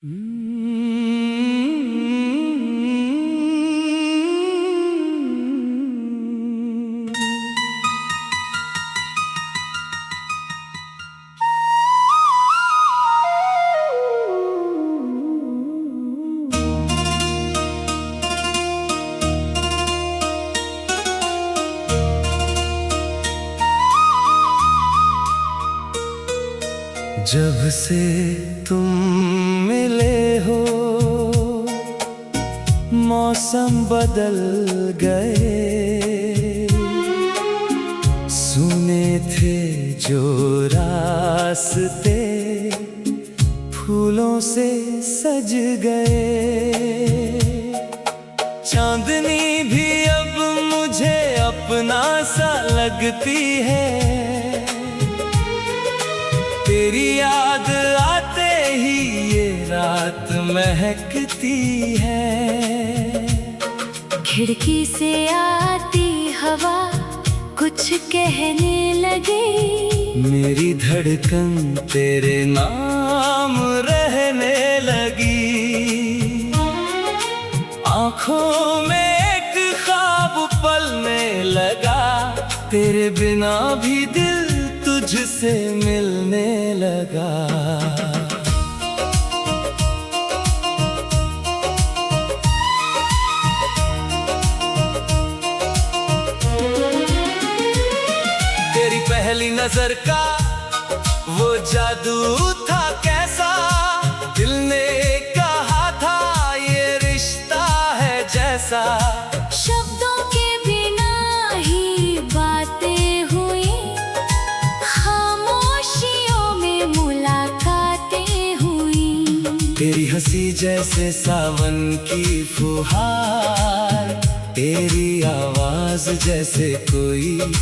जब से तुम मिले हो मौसम बदल गए, सुने थे जो रास्ते फूलों से सज गए। चांदनी भी अब मुझे अपना सा लगती है, तेरी याद आते ही ये रात महकती है। खिड़की से आती हवा कुछ कहने लगे, मेरी धड़कन तेरे नाम रहने लगी। आँखों में एक ख्वाब पलने लगा, तेरे बिना भी दिल तुझसे मिलने लगा। तेरी पहली नजर का वो जादू था कैसा, दिल ने कहा था ये रिश्ता है जैसा। शब्दों के बिना ही बातें हुई, खामोशियों में मुलाकातें हुई। तेरी हंसी जैसे सावन की फुहार, तेरी आवाज जैसे कोई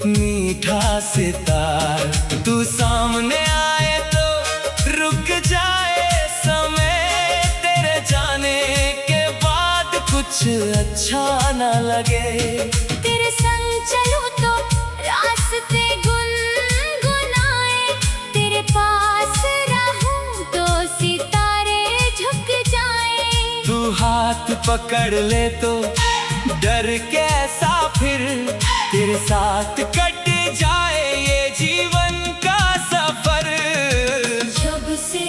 मीठा सितार। तू सामने आए तो रुक जाए समय, तेरे जाने के बाद कुछ अच्छा न लगे। तेरे संग चलूं तो रास्ते गुनगुनाए, तेरे पास रहूं तो सितारे झुक जाए। तू हाथ पकड़ ले तो डर कैसा फिर, तेरे साथ कट जाए ये जीवन का सफर। जब से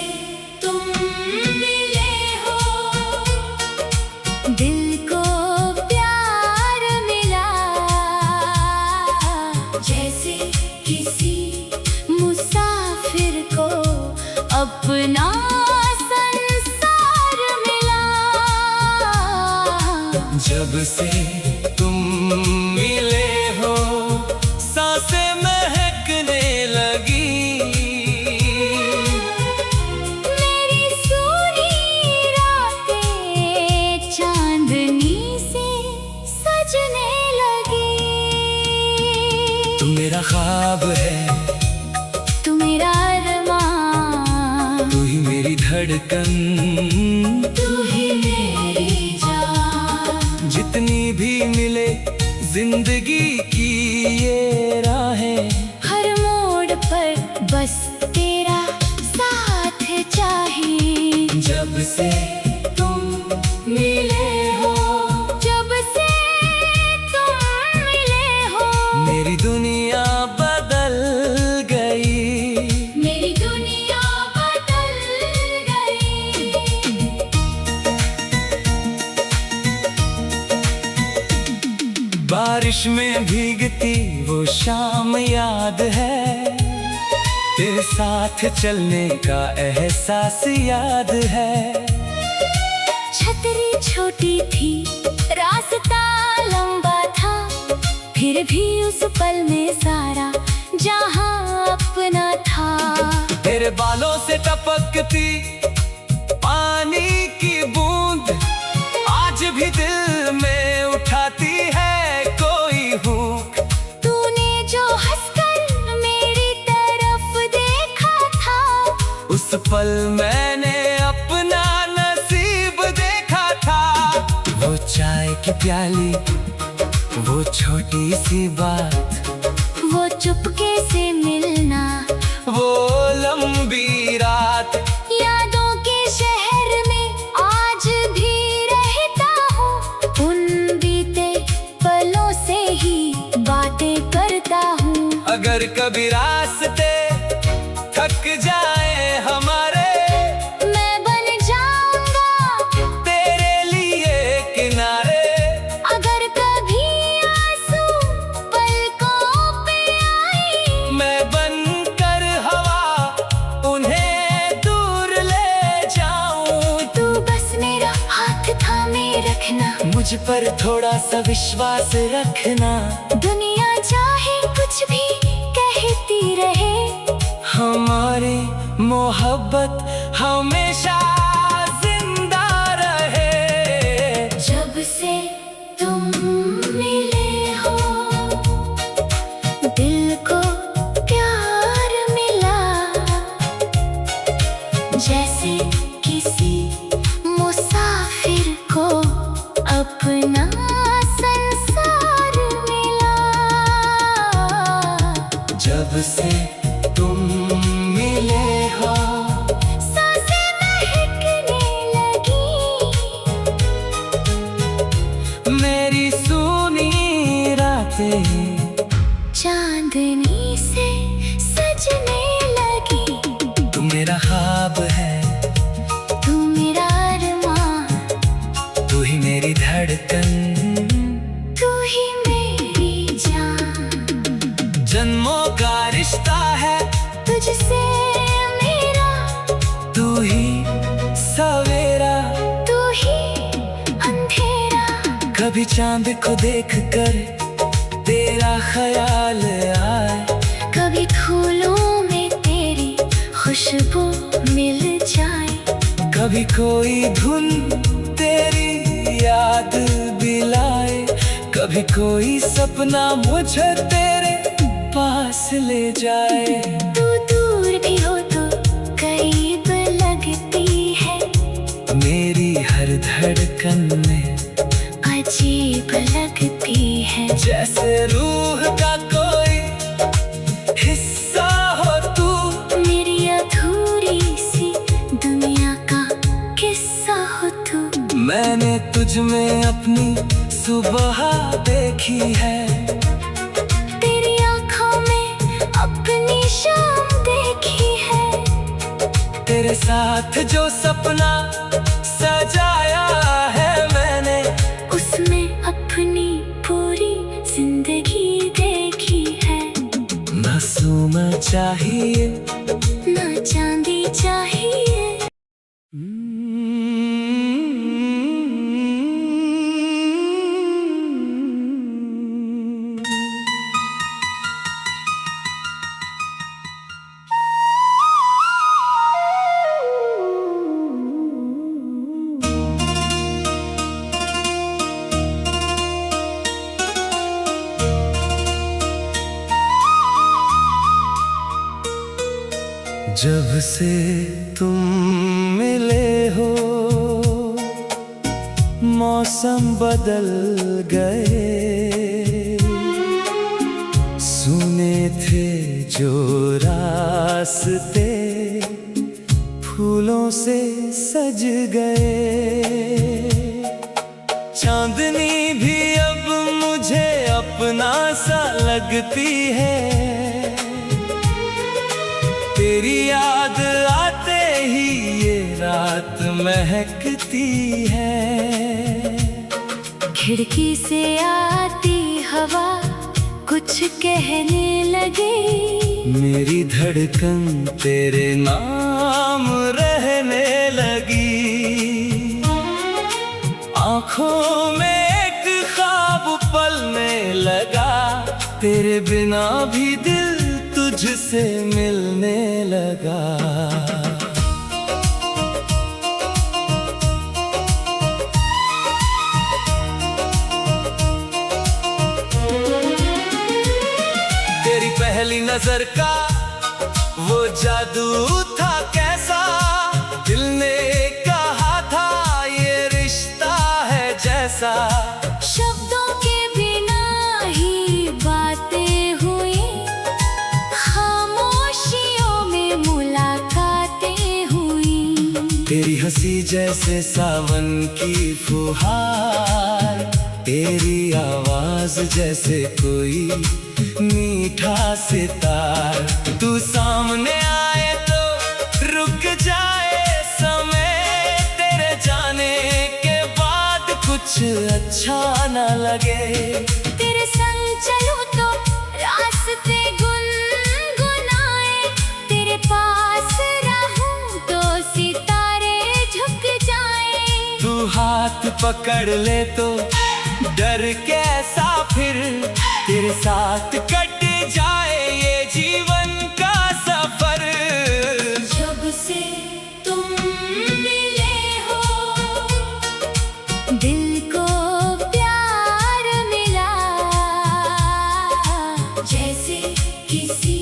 तुम मिले हो दिल को प्यार मिला, जैसे किसी मुसाफिर को अपना संसार मिला। जब से तुम मिले हो सांसें महकने लगी, मेरी सूनी रातें चांदनी से सजने लगी। तू मेरा ख्वाब है, तू मेरा अरमान, तू ही मेरी धड़कन, तू ही मेरी जान। जितनी भी मिले जिंदगी की ये राहें, हर मोड़ पर बस तेरा साथ चाहिए। जब से तुम मिले हो, जब से तुम मिले हो, मेरी दुनिया बदल गई, मेरी दुनिया बदल गई। बारिश में भीगती वो शाम याद है, तेरे साथ चलने का एहसास याद है। छतरी छोटी थी रास्ता लंबा था, फिर भी उस पल में सारा जहां अपना था। तेरे बालों से टपकती पानी की बूंद आज भी दिल में उठाती है कोई हुक। तूने जो हंसकर मेरी तरफ देखा था, उस पल मैंने अपना नसीब देखा था। वो चाय की प्याली, वो छोटी सी बात, वो चुपके से मिलना, वो लंबी रात, यादों के शहर अगर कभी रास्ते थक जाए हमारे, मैं बन जाऊंगा तेरे लिए किनारे। अगर कभी आंसू पलकों पे आए, मैं बनकर हवा उन्हें दूर ले जाऊं। तू बस मेरा हाथ थामे रखना, मुझ पर थोड़ा सा विश्वास रखना। दुनिया चाहे कुछ भी कहती रहे, हमारी मोहब्बत हमेशा जिंदा रहे। जब से तुम मिले हो, दिल को प्यार मिला, जैसे किसी मुसाफिर को अपना संसार मिला। जब से तुम मिले हो, सांसें महकने लगी, मेरी सूनी रातें चांदनी से सजने लगी। तू मेरा ख्वाब है, तू मेरा अरमान, तू ही मेरी धड़कन, तू ही मेरी जान। जन्मों का रिश्ता है तुझसे मेरा, तू ही सवेरा, तू ही अंधेरा। कभी चांद को देखकर तेरा ख्याल आए, कभी फूलों में तेरी खुशबू मिल जाए, कभी कोई धुन तेरी याद दिलाए, कभी कोई सपना मुझे तेरे पास ले जाए। तू दूर भी हो तो करीब लगती है, मेरी हर धड़कन में अजीब लगती है। जैसे रूह का कोई हिस्सा हो तू, मेरी अधूरी सी दुनिया का किस्सा हो तू। मैंने तुझ में अपनी सुबह देखी है, तेरी आँखों में अपनी शाम देखी है, तेरे साथ जो सपना सजाया है मैंने, उसमें अपनी पूरी जिंदगी देखी है। मासूम चाहिए ना चांदी चाहिए। जब से तुम मिले हो, मौसम बदल गए। सुने थे जो रास्ते फूलों से सज गए। चांदनी भी अब मुझे अपना सा लगती है, तेरी याद आते ही ये रात महकती है। खिड़की से आती हवा कुछ कहने लगी, मेरी धड़कन तेरे नाम रहने लगी। आँखों में एक ख्वाब पलने लगा, तेरे बिना भी दिल तुझसे मिलने लगा। तेरी पहली नजर का वो जादू था कैसा, दिल ने कहा था ये रिश्ता है जैसा। शब्दों के बिना ही बातें हुई, खामोशियों में मुलाकातें हुई। तेरी हंसी जैसे सावन की फुहार, तेरी आवाज जैसे कोई मीठा सितार। तू सामने आए तो रुक जाए समय, तेरे जाने के बाद कुछ अच्छा न लगे। तेरे संग चलूं तो रास्ते गुनगुनाए, तेरे पास रहूं तो सितारे झुक जाए। तू हाथ पकड़ ले तो डर कैसा फिर, तेरे साथ कट जाए ये जीवन का सफर। जब से तुम मिले हो दिल को प्यार मिला, जैसे किसी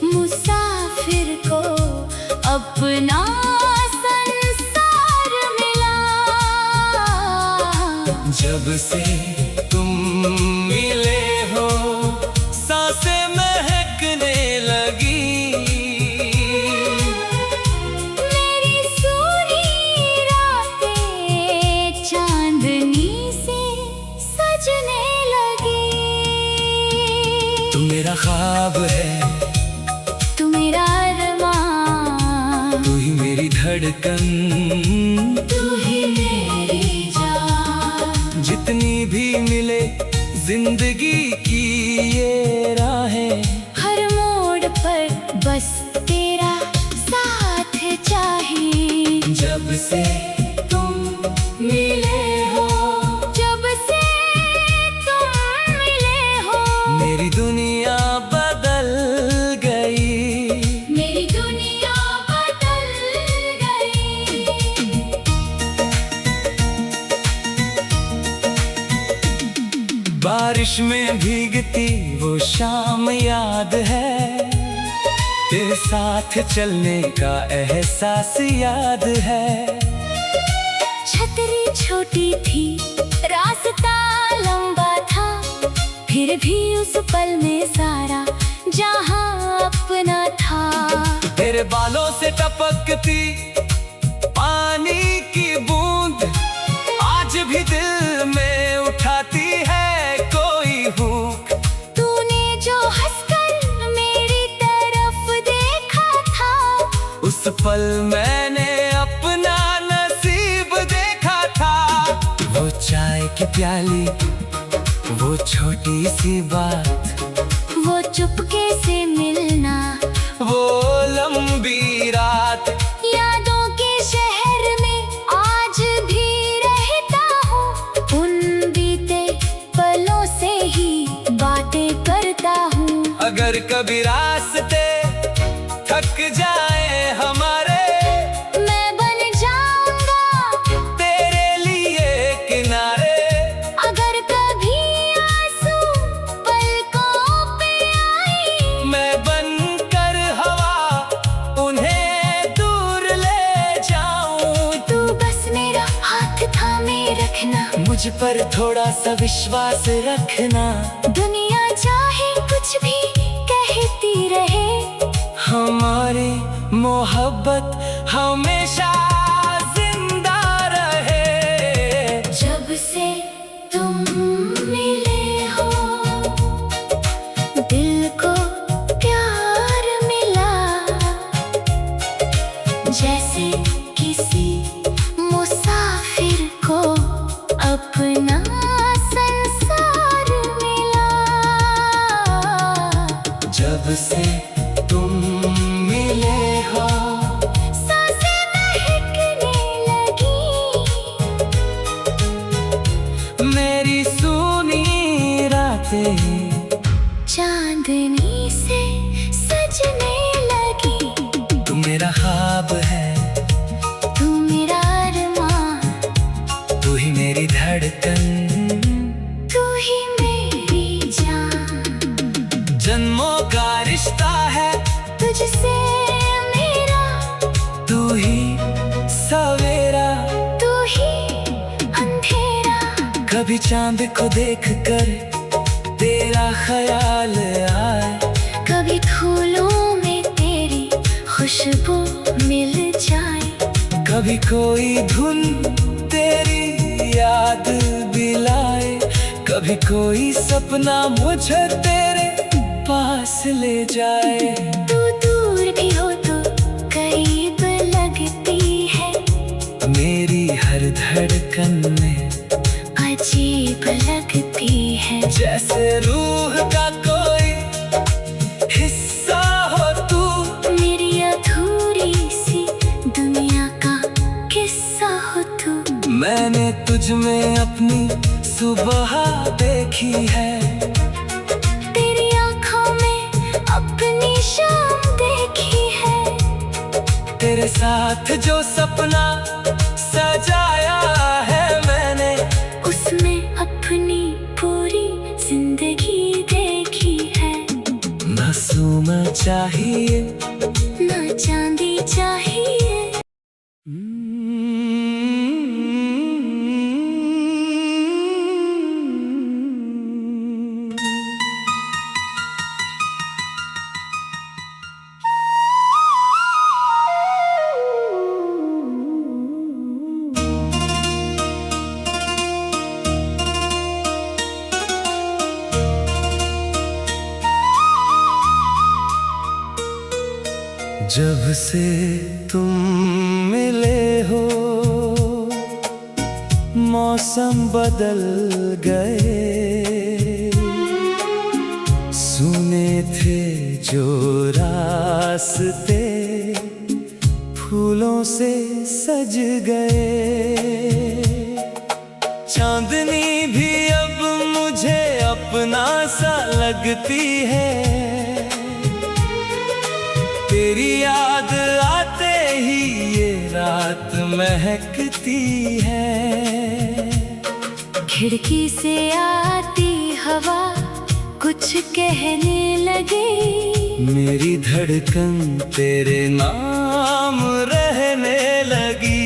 मुसाफिर को अपना संसार मिला। जब से तुम मिले हो सांसें महकने लगी, मेरी सूनी रातें चांदनी से सजने लगी। तू मेरा ख्वाब है, तू मेरा अरमान, तू ही मेरी धड़कन, तू ही मेरी जान। जितनी भी मिले जिंदगी की ये राहें, हर मोड़ पर बस तेरा साथ चाहिए। जब से तुम मिले हो, जब से तुम मिले हो, मेरी दुनिया बदल गई। मेरी दुनिया बदल गई। बारिश में भीगती वो शाम याद है, तेरे साथ चलने का एहसास याद है। छतरी छोटी थी रास्ता लंबा था, फिर भी उस पल में सारा जहां अपना था। तेरे बालों से टपकती पानी की बूंद आज भी दिल में उठाती है कोई हुक। तूने जो हंसकर मेरी तरफ देखा था, उस पल मैंने अपना नसीब देखा था। वो चाय की प्याली, वो छोटी सी बात, वो चुपके से मिलना, वो लंबी रात। यादों के शहर में आज भी रहता हूँ, उन बीते पलों से ही बातें करता हूँ। अगर कभी रास्ते थक जाए हमारे, मैं बन जाऊंगा तेरे लिए किनारे। अगर कभी आंसू पलकों पे आए, मैं बनकर हवा उन्हें दूर ले जाऊं। तू बस मेरा हाथ थामे रखना, मुझ पर थोड़ा सा विश्वास रखना। दुनिया चाहे कुछ भी कहती रहे, हमारी मोहब्बत हमेशा जिंदा रहे। जब से तुम मिले हो दिल को प्यार मिला, जैसे किसी मुसाफिर को अपना संसार मिला। जब से तुम मिले हो सांसें महकने लगी, मेरी सूनी रातें चांदनी से सजने लगी। तू मेरा ख्वाब है, तू मेरा अरमान, तू ही मेरी धड़कन, तू ही मेरी जान। जन्मों का रिश्ता है तुझसे मेरा, तू ही सवेरा, तू ही अंधेरा। कभी चांद को देख कर तेरा ख्याल आए, कभी फूलों में तेरी खुशबू मिल जाए, कभी कोई धुन तेरी याद दिलाए, कभी कोई सपना मुझे तेरे पास ले जाए। तू दूर भी हो तो करीब लगती है, मेरी हर धड़कन में अजीब लगती है। जैसे रूह का कोई हिस्सा हो तू, मेरी अधूरी सी दुनिया का किस्सा हो तू। मैंने तुझ में अपनी सुबह देखी है, तेरी आँखों में अपनी शाम देखी है। तेरे साथ जो सपना सजाया है मैंने, उसमें अपनी पूरी जिंदगी देखी है। ना सोना चाहिए ना चांदी चाहिए। जब से तुम मिले हो मौसम बदल गए, सुने थे जो रास्ते फूलों से सज गए। चांदनी भी अब मुझे अपना सा लगती है, तेरी याद आते ही ये रात महकती है। खिड़की से आती हवा कुछ कहने लगी, मेरी धड़कन तेरे नाम रहने लगी।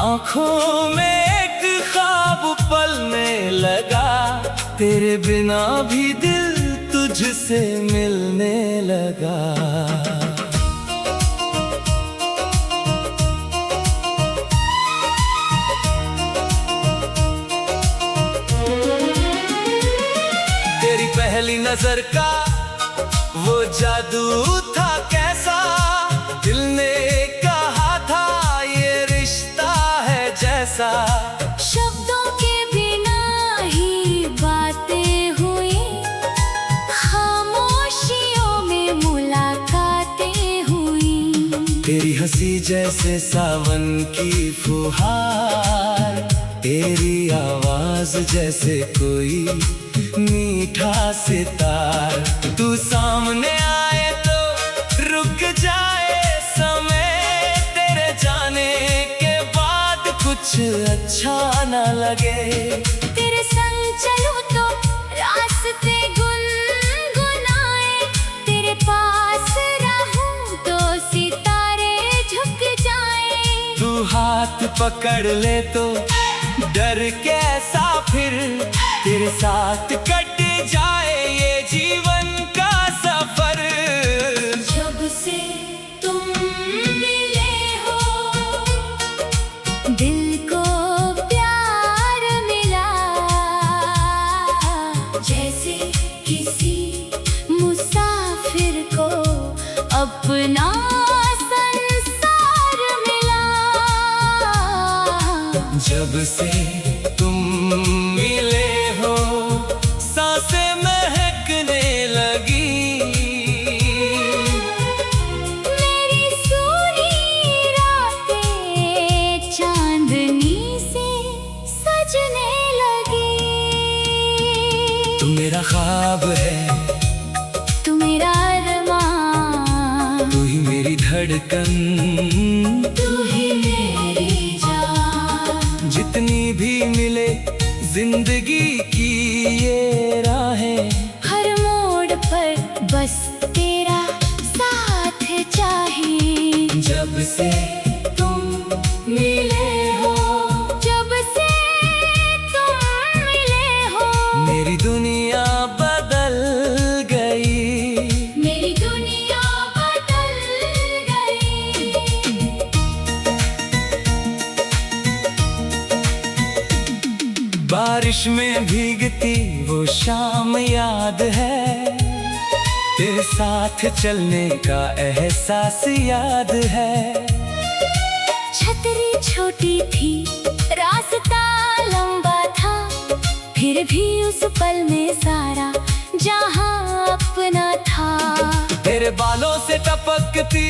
आँखों में एक ख्वाब पलने लगा, तेरे बिना भी दिल तुझसे मिलने लगा। तेरी पहली नजर का वो जादू था कैसा, दिल ने कहा था ये रिश्ता है जैसा। शब्दों के बिना ही बातें हुई, खामोशियों में मुलाकातें हुई। तेरी हंसी जैसे सावन की फुहार, तेरी आवाज जैसे कोई मीठा सितार। तू सामने आए तो रुक जाए समय, तेरे जाने के बाद कुछ अच्छा न लगे। तेरे संग चलूं तो रास्ते गुनगुनाए, तेरे पास रहूं तो सितारे झुक जाए। तू हाथ पकड़ ले तो डर कैसा फिर, तेरे साथ कट जाए ये जीवन का सफर। जब से तुम मिले हो दिल को प्यार मिला, जैसे किसी मुसाफिर को अपना संसार मिला। जब से तुम मिले हो सांसें महकने लगी, मेरी सूनी रातें चांदनी से सजने लगी। तू मेरा ख्वाब है, तू मेरा अरमान, तू ही मेरी धड़कन, तू ही मेरी जान। जितनी भी मिले जिंदगी की ये राहें, हर मोड़ पर बस तेरा साथ चाहिए। जब से तुम मिले हो, जब से तुम मिले हो, मेरी दुनिया बदल गई। मेरी दुनिया बदल गई। बारिश में भीगती वो शाम याद है, तेरे साथ चलने का एहसास याद है। छतरी छोटी थी, रास्ता लंबा था, फिर भी उस पल में सारा जहां अपना था। तेरे बालों से टपकती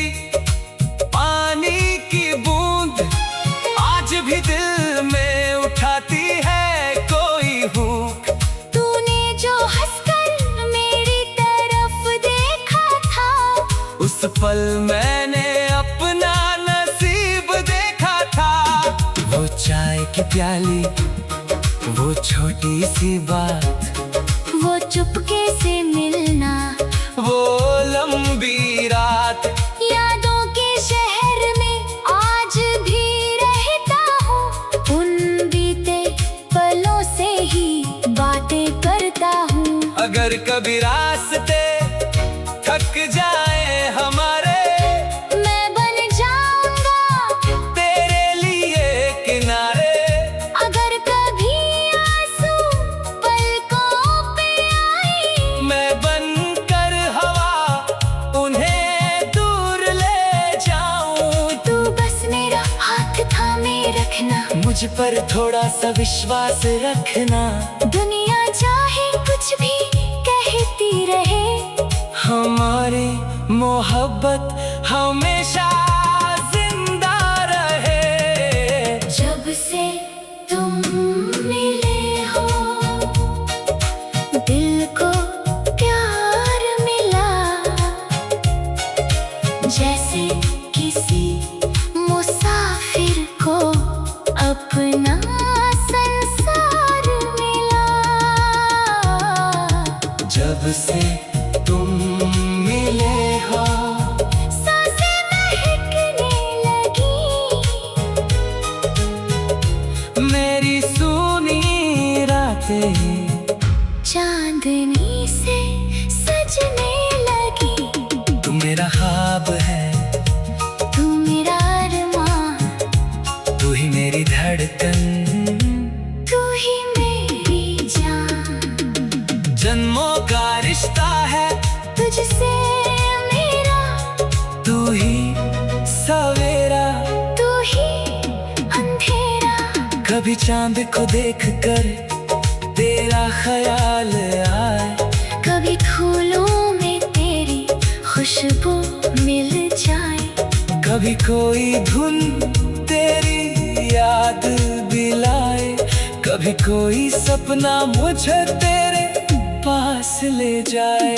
पानी की बूंद आज भी दिल में उठाती है कोई हूँ। तूने जो हंसकर मेरी तरफ देखा था, उस पल मैंने अपना नसीब देखा था। वो चाय की प्याली, वो छोटी सी बात, वो चुपके से मिलना, वो लंबी रात। यादों के शहर में आज भी रहता हूँ, उन बीते पलों से ही बातें करता हूँ। अगर कभी रास्ते थक जाए हमारे, मैं बन जाऊंगा तेरे लिए किनारे। अगर कभी आंसू पलकों पे आए, मैं बनकर हवा उन्हें दूर ले जाऊं। तू बस मेरा हाथ थामे रखना, मुझ पर थोड़ा सा विश्वास रखना। दुनिया चाहे कुछ भी कहती रहे, हमारी मोहब्बत हमेशा जिंदा रहे। जब से तुम मिले हो, दिल को प्यार मिला, जैसे किसी मुसाफिर को अपना संसार मिला। जब से तुम मिले हो, सांसें महकने लगी, मेरी सूनी रातें चांदनी से सजने लगी। तू मेरा ख्वाब है, तू मेरा अरमान, तू ही मेरी धड़कन, तू ही मेरी जान। जन्मों का रिश्ता है तुझसे मेरा, तू ही सवेरा, तू ही अंधेरा। कभी चांद को देखकर तेरा ख्याल आए, कभी फूलों में तेरी खुशबू मिल जाए, कभी कोई धुन तेरी याद दिलाए, कभी कोई सपना मुझे तेरे पास ले जाए।